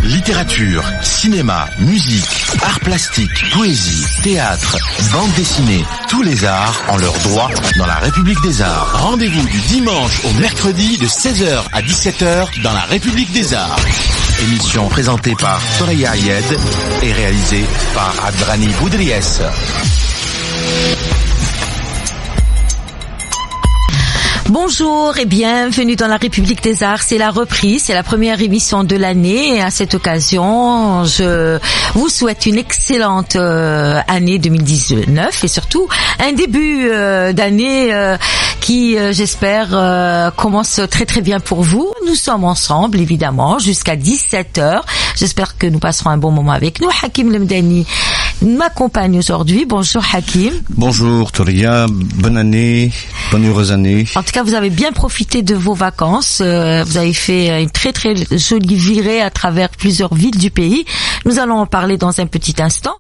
Littérature, cinéma, musique, arts plastiques, poésie, théâtre, bande dessinée, tous les arts ont leur droit dans la République des Arts. Rendez-vous du dimanche au mercredi de 16h à 17h dans la République des Arts. Émission présentée par Soraya Ayed et réalisée par Abdrani Boudries. Bonjour et bienvenue dans la République des Arts. C'est la reprise, c'est la première émission de l'année et à cette occasion, je vous souhaite une excellente année 2019 et surtout un début d'année qui, j'espère, commence très très bien pour vous. Nous sommes ensemble, évidemment, jusqu'à 17h. J'espère que nous passerons un bon moment avec nous. Hakim Lemdani m'accompagne aujourd'hui. Bonjour Hakim. Bonjour Toria, bonne année, bonne heureuse année. En tout cas, vous avez bien profité de vos vacances. Vous avez fait une très très jolie virée à travers plusieurs villes du pays. Nous allons en parler dans un petit instant.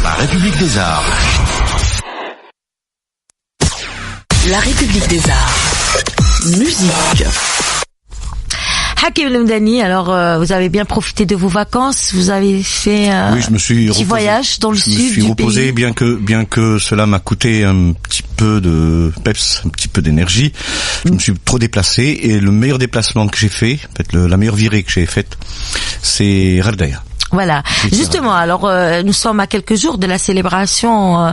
La République des Arts. La République des Arts. Musique. Hakim Lemdani, alors vous avez bien profité de vos vacances, vous avez fait un petit voyage dans le sud du pays. Je me suis reposé, bien que cela m'a coûté un petit peu de peps, un petit peu d'énergie. Je me suis trop déplacé et le meilleur déplacement que j'ai fait, en fait la meilleure virée que j'ai faite, c'est Rardaya. Voilà. Justement, alors nous sommes à quelques jours de la célébration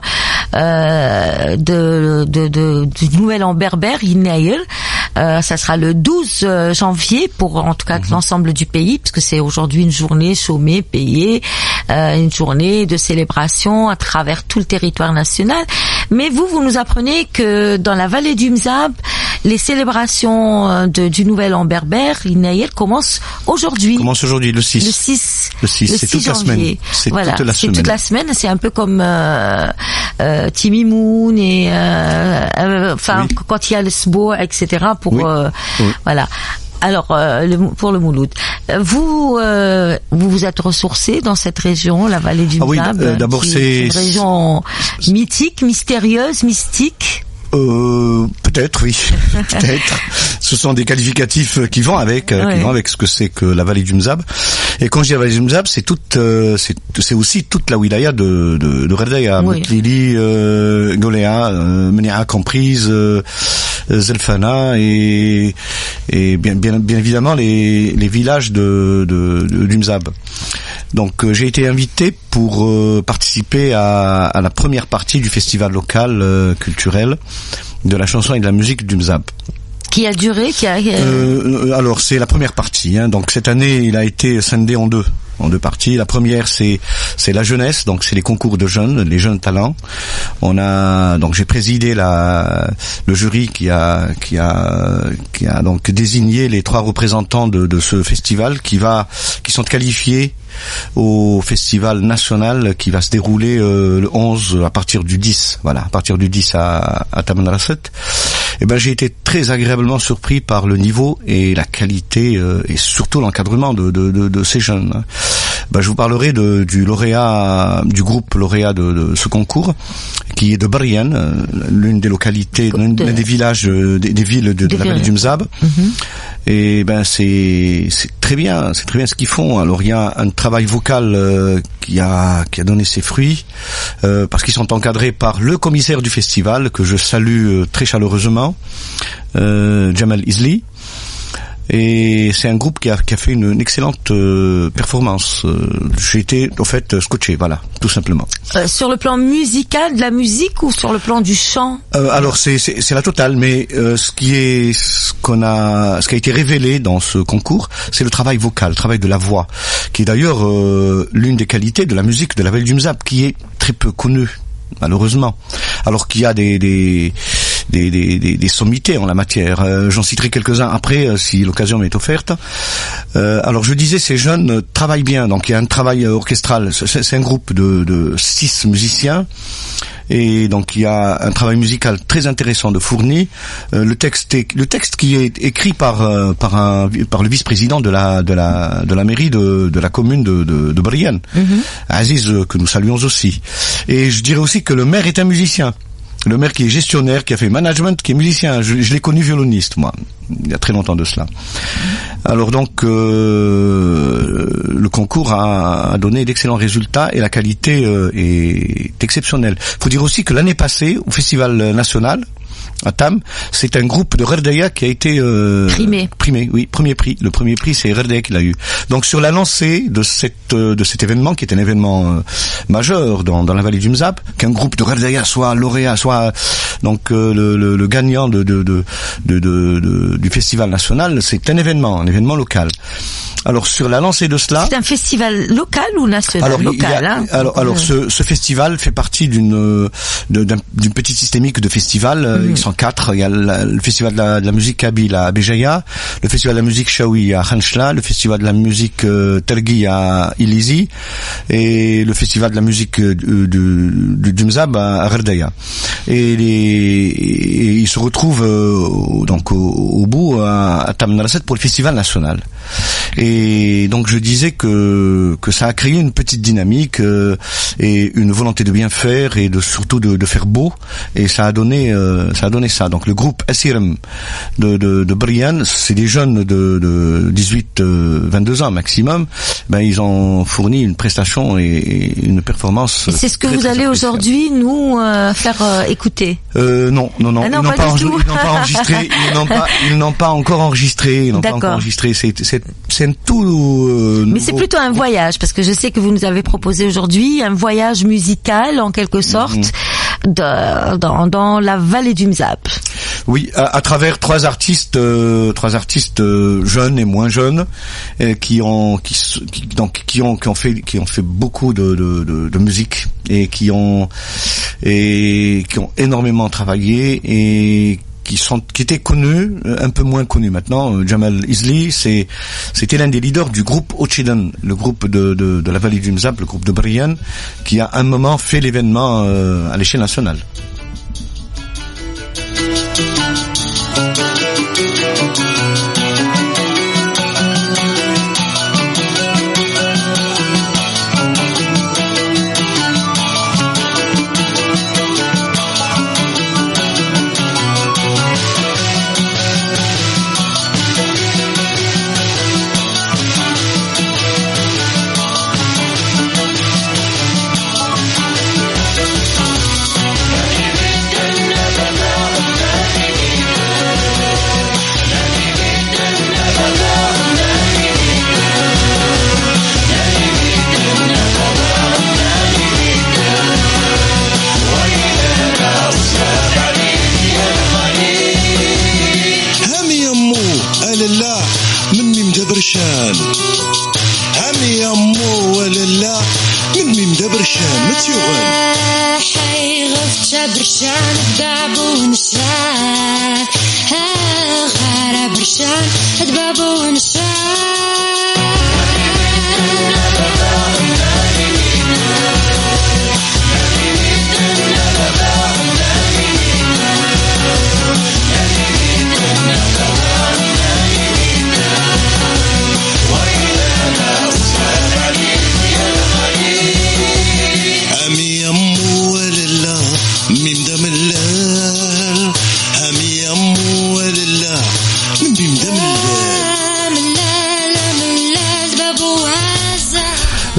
du Nouvel An berbère, Yinaïl. Ça sera le 12 janvier pour en tout cas l'ensemble du pays, puisque c'est aujourd'hui une journée chômée, payée, une journée de célébration à travers tout le territoire national. Mais vous nous apprenez que dans la vallée du Mzab, les célébrations du Nouvel An berbère, l'Inaïel, commencent aujourd'hui. Commence aujourd'hui, le 6. Le 6, c'est toute janvier. La semaine. Voilà, toute la semaine. C'est toute la semaine. C'est un peu comme Timimoun et quand il y a le Sbo, etc. Pour voilà. Alors pour le Mouloud, vous êtes ressourcé dans cette région, la vallée du Mzab. Oui, d'abord c'est une région mythique, mystérieuse, mystique. Peut-être, oui. Peut-être. Ce sont des qualificatifs qui vont avec ce que c'est que la vallée du Mzab. Et quand je dis la vallée du Mzab, c'est aussi toute la wilaya de Rardaya, Moutlili, Goléa, Menia comprise, Zelfana et bien évidemment les villages du Mzab. Donc j'ai été invité pour participer à la première partie du festival local culturel de la chanson et de la musique du Mzab. Qui a duré, alors c'est la première partie, donc cette année il a été scindé en deux parties. La première c'est la jeunesse, donc c'est les concours de jeunes, les jeunes talents. Donc j'ai présidé le jury qui a donc désigné les 3 représentants de ce festival qui sont qualifiés au festival national qui va se dérouler le 11 à partir du 10 à Tamanrasset. Et j'ai été très agréablement surpris par le niveau et la qualité et surtout l'encadrement de ces jeunes. Je vous parlerai du groupe lauréat de ce concours, qui est de Barian, l'une des localités, l'un des villages, des villes de la vallée du Mzab. Et c'est très bien ce qu'ils font. Alors il y a un travail vocal qui a donné ses fruits, parce qu'ils sont encadrés par le commissaire du festival que je salue très chaleureusement, Jamal Isli. Et c'est un groupe qui a fait une excellente performance. J'ai été au fait scotché, voilà, tout simplement. Sur le plan musical, de la musique ou sur le plan du chant? Alors c'est la totale, mais ce qui a été révélé dans ce concours, c'est le travail vocal, le travail de la voix, qui est d'ailleurs l'une des qualités de la musique de la vallée du Mzab, qui est très peu connue, malheureusement. Alors qu'il y a des sommités en la matière. J'en citerai quelques-uns après, si l'occasion m'est offerte. Alors je disais, ces jeunes travaillent bien, donc il y a un travail orchestral. C'est un groupe de 6 musiciens. Et donc il y a un travail musical très intéressant de fourni. Le texte qui est écrit par le vice-président de la mairie de la commune de Brienne, Aziz, que nous saluons aussi. Et je dirais aussi que le maire est un musicien. Le maire qui est gestionnaire, qui a fait management, qui est musicien. Je l'ai connu violoniste, moi, il y a très longtemps de cela. Alors donc, le concours a donné d'excellents résultats et la qualité est exceptionnelle. Il faut dire aussi que l'année passée, au Festival national, à Tam, c'est un groupe de Rerdaya qui a été primé, oui, premier prix. Le premier prix, c'est Rerdaya qui l'a eu. Donc sur la lancée de cet événement, qui est un événement majeur dans la vallée du Mzab, qu'un groupe de Rerdaya soit lauréat, soit donc le gagnant du festival national, c'est un événement local. Alors sur la lancée de cela, c'est un festival local ou national? Alors, ce festival fait partie d'une petite systémique de festivals. Ils sont 4. Il y a le festival de la musique kabyle à Béjaïa, le festival de la musique shawi à Khanchla, le festival de la musique tergui à Ilizi et le festival de la musique du Mzab à Rerdaya. Et ils se retrouvent donc au bout à Tamnaraset pour le festival national. Et donc je disais que ça a créé une petite dynamique et une volonté de bien faire et surtout de faire beau, et ça a donné ça. Donc le groupe Assirem de Brian, c'est des jeunes de 18-22 ans maximum. Ben ils ont fourni une prestation et une performance. Et c'est ce que vous allez aujourd'hui nous faire écouter. Non. Ils n'ont pas enregistré. Ils n'ont pas encore enregistré. C'est un tout. Mais c'est plutôt un voyage, parce que je sais que vous nous avez proposé aujourd'hui un voyage musical en quelque sorte dans la vallée du Mzab. Oui, à travers trois artistes jeunes et moins jeunes qui ont fait beaucoup de musique et qui ont énormément travaillé et qui étaient connus, un peu moins connus maintenant. Jamal Isli, c'était l'un des leaders du groupe Ochidan, le groupe de la vallée du Mzab, le groupe de Brian, qui a un moment fait l'événement à l'échelle nationale.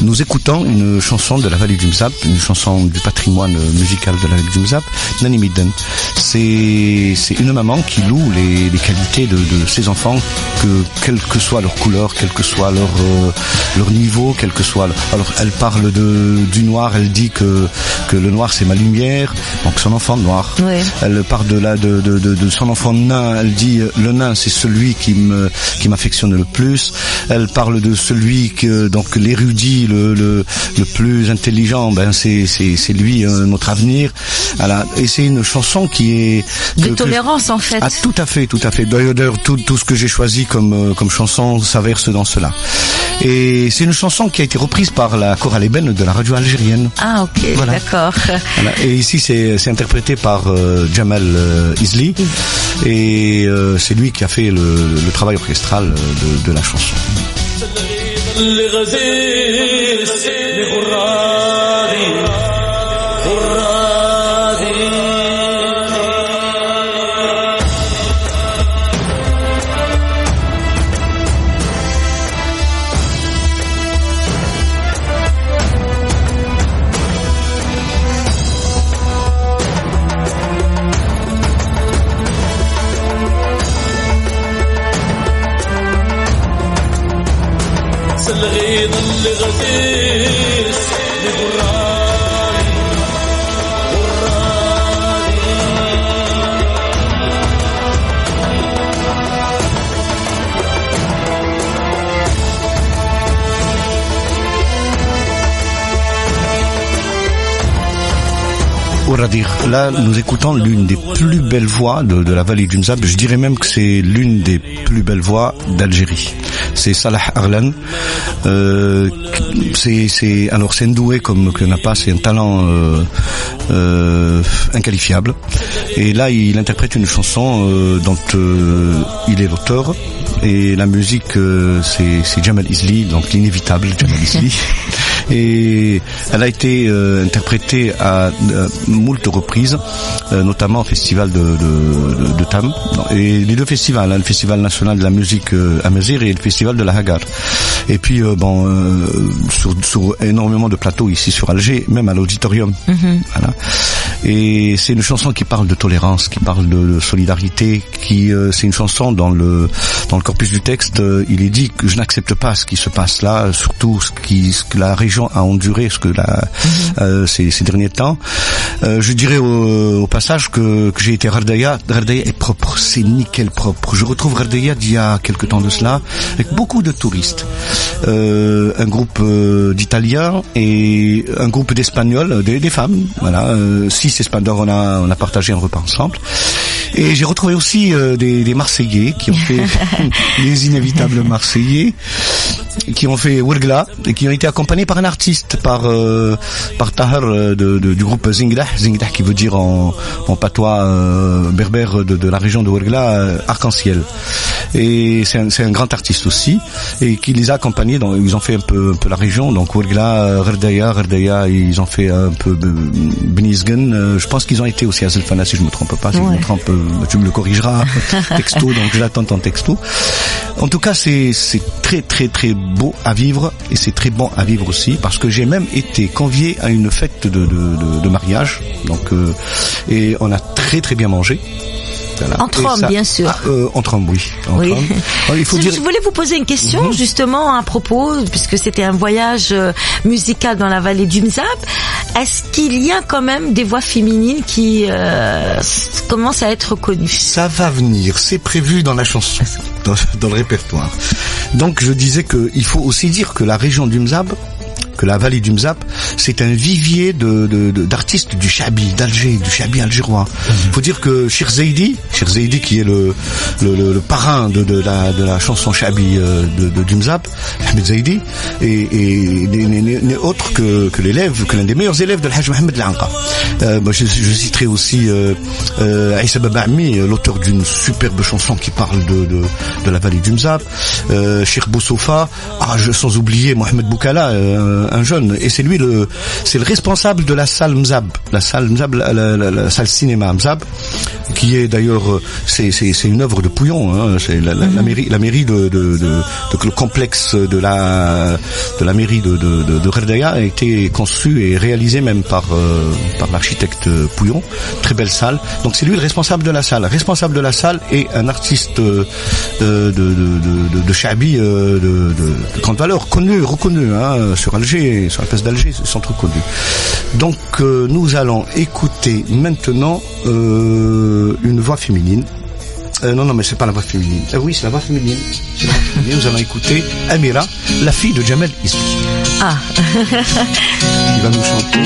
Nous écoutons une chanson de la vallée du Mzab, une chanson du patrimoine musical de la vallée du Mzab, Nani Midden. C'est une maman qui loue les qualités de ses enfants, quelle que soit leur couleur, quel que soit leur niveau, quel que soit. Alors elle parle du noir, elle dit que le noir c'est ma lumière, donc son enfant noir. Ouais. Elle parle de son enfant nain, elle dit le nain c'est celui qui m'affectionne le plus. Elle parle de celui donc l'érudit, le plus intelligent, ben c'est lui notre avenir. Voilà. Et c'est une chanson qui est de tolérance en fait. Ah, tout à fait. D'ailleurs tout ce que j'ai choisi comme chanson s'averse dans cela. Et c'est une chanson qui a été reprise par la chorale ébène de la radio algérienne. Ah ok, voilà. D'accord. Voilà. Et ici c'est interprété par Jamal Isli et c'est lui qui a fait le travail orchestral de la chanson. الغيظ اللي غديس Là, nous écoutons l'une des plus belles voix de la vallée du Mzab. Je dirais même que c'est l'une des plus belles voix d'Algérie. C'est Salah Arlan. C'est un doué comme que n'a pas, c'est un talent inqualifiable. Et là, il interprète une chanson dont il est l'auteur. Et la musique, c'est Jamal Isli, donc l'inévitable Jamal Isli. Et elle a été interprétée à moult reprises, notamment au festival de Tam. Et les deux festivals, le festival national de la musique amazigh et le festival de la Hagar. Et puis sur énormément de plateaux ici sur Alger, même à l'auditorium. Voilà. Et c'est une chanson qui parle de tolérance, qui parle de solidarité, c'est une chanson dans le corpus du texte, il est dit que je n'accepte pas ce qui se passe là, surtout ce que la région a enduré, ces derniers temps. Je dirais au passage que j'ai été à Ghardaya. Ghardaya est propre, c'est nickel propre. Je retrouve Ghardaya d'il y a quelque temps de cela, avec beaucoup de touristes. Un groupe d'Italiens et un groupe d'Espagnols, des femmes, voilà, 6 Espagnols, on a partagé un repas ensemble. Et j'ai retrouvé aussi des Marseillais qui ont fait les inévitables Marseillais, qui ont fait Wergla et qui ont été accompagnés par un artiste, par Tahar du groupe Zingdah qui veut dire en patois berbère de la région de Wergla, arc-en-ciel. Et c'est un grand artiste aussi et qui les a accompagnés. Ils ont fait un peu la région, donc Wergla, Ghardaya, ils ont fait un peu Benizgen. Je pense qu'ils ont été aussi à Zelfana, si je me trompe pas. Si je me trompe, tu me le corrigeras texto, donc je l'attends ton texto. En tout cas, c'est très très très beau à vivre et c'est très bon à vivre aussi parce que j'ai même été convié à une fête de mariage, donc et on a très très bien mangé. Voilà. Entre hommes, bien sûr. Entre hommes, oui. Oui. Il faut Je voulais vous poser une question, justement, à propos, puisque c'était un voyage musical dans la vallée du Mzab. Est-ce qu'il y a quand même des voix féminines qui commencent à être reconnues? Ça va venir, c'est prévu dans la chanson, dans le répertoire. Donc, je disais qu'il faut aussi dire que la région du Mzab, que la vallée du Mzab, c'est un vivier d'artistes du Chabi, d'Alger, du Chabi algérois. Il faut dire que Cheikh Zaidi qui est le parrain de la chanson Chabi du Mzab, Ahmed Zaidi, n'est autre que l'un des meilleurs élèves de l'Hajj Mohamed Lanqa. Je citerai aussi Aïssa Babami, l'auteur d'une superbe chanson qui parle de la vallée du Mzab, Cheikh Boussoufa, sans oublier Mohamed Boukala, un jeune, et c'est lui le responsable de la salle Mzab, la salle salle cinéma Mzab, qui est d'ailleurs c'est une œuvre de Pouillon, hein, c'est la mairie de le complexe de la mairie de Ghardaya a été conçu et réalisé même par l'architecte Pouillon. Très belle salle. Donc c'est lui le responsable de la salle et un artiste de Chabi de grande valeur, reconnu hein, sur Alger, sur la place d'Alger, ils sont reconnus. Donc nous allons écouter maintenant une voix féminine. Non, mais c'est pas la voix féminine. Oui, c'est la voix féminine. Nous allons écouter Amira, la fille de Jamal Isli. Ah. Il va nous chanter.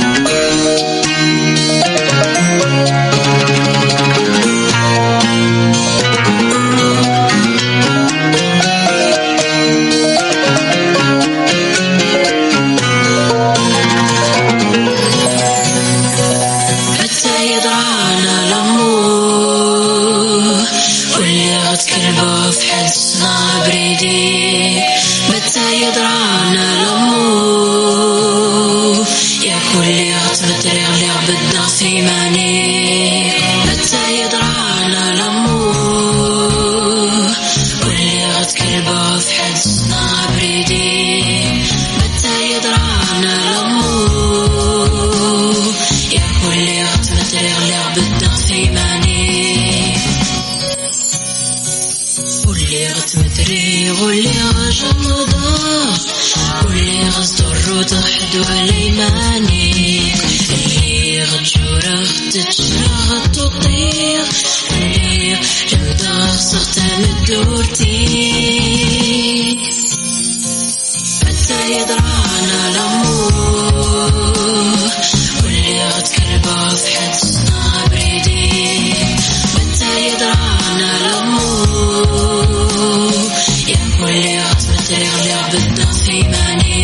واللي غتمتري واللي غجمضة دول يمانيك اللي غتشورخ تتشرغ تطير اللي جودة خصك تمد ورتيك متى يدرانا الأمور واللي غتكربها في حد صنع بريديك متى يدرانا الأمور يا واللي غتمثل يغلق بالضغط في مانيك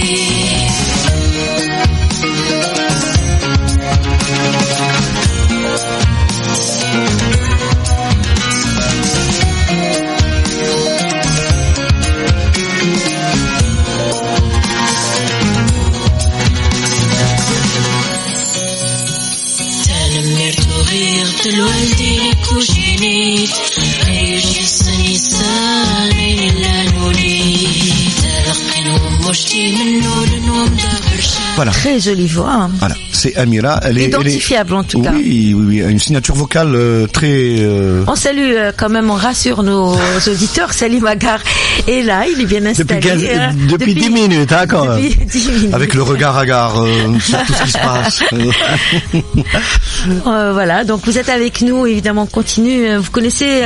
الوالدي لك وجينيت عيش السنيسان اللانوني تلقينهم مشتي من نور ومدابر Voilà. Très jolie voix. Voilà, c'est Amira. Elle est identifiable en tout cas. Oui, une signature vocale très. On salue quand même, on rassure nos auditeurs. Salim Agar est là, il est bien installé. Depuis 10 minutes, hein, quand même. Depuis 10 minutes. Avec le regard hagard sur tout ce qui se passe. Voilà, donc vous êtes avec nous, évidemment, on continue. Vous connaissez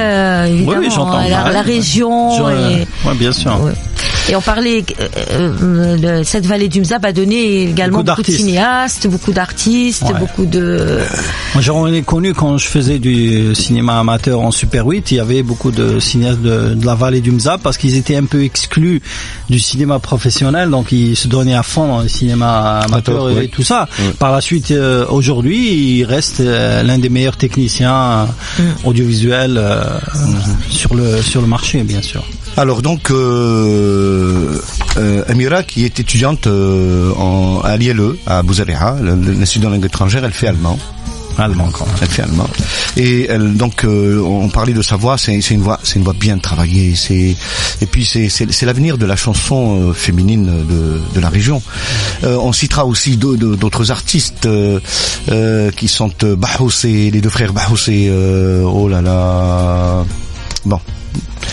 évidemment la région. Oui, bien sûr. Ouais. Et on parlait, cette vallée du Mzab a donné également beaucoup de cinéastes, beaucoup d'artistes, beaucoup de... Moi, j'en ai connu quand je faisais du cinéma amateur en Super 8, il y avait beaucoup de cinéastes de la vallée du Mzab parce qu'ils étaient un peu exclus du cinéma professionnel, donc ils se donnaient à fond dans le cinéma amateur et tout ça. Par la suite, aujourd'hui, il reste l'un des meilleurs techniciens audiovisuels sur le marché, bien sûr. Alors donc Amira qui est étudiante à l'ILE à Bouzaréha, l'Institut de langue étrangère, elle fait allemand. Allemand quand même. Elle fait allemand. Et elle, donc on parlait de sa voix, c'est une voix bien travaillée, et puis c'est l'avenir de la chanson féminine de la région. On citera aussi d'autres artistes qui sont Bahous et les deux frères Bahous et oh là là. Bon,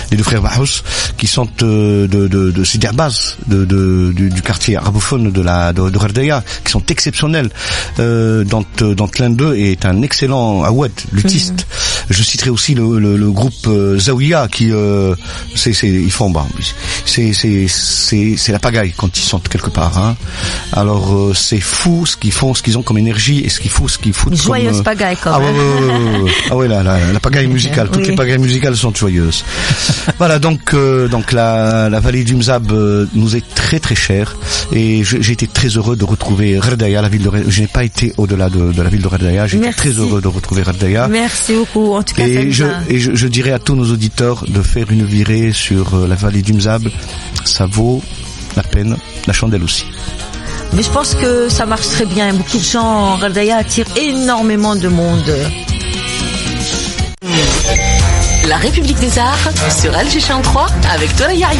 les deux frères Bahous qui sont de Sidi Abbas, du quartier arabophone de Gherdaya, qui sont exceptionnels. Dont l'un d'eux est un excellent awad, luthiste. Je citerai aussi le groupe Zawiya qui ils font c'est la pagaille quand ils sont quelque part, hein. Alors c'est fou ce qu'ils ont comme énergie et ce qu'ils foutent comme joyeuse pagaille quand même. Ah ouais, la pagaille musicale, toutes les pagailles musicales sont joyeuses. Voilà, donc la vallée du Mzab nous est très très chère et j'ai été très heureux de retrouver Gherdaya, la ville de Gherdaya. Je n'ai pas été au-delà de la ville de Gherdaya. J'ai été très heureux de retrouver Gherdaya. Merci beaucoup. En tout cas, et je dirais à tous nos auditeurs de faire une virée sur la vallée du Mzab. Ça vaut la peine, la chandelle aussi. Mais je pense que ça marche très bien. Beaucoup de gens, Gherdaya attire énormément de monde. La République des Arts sur LG 3 avec Tola Yarier.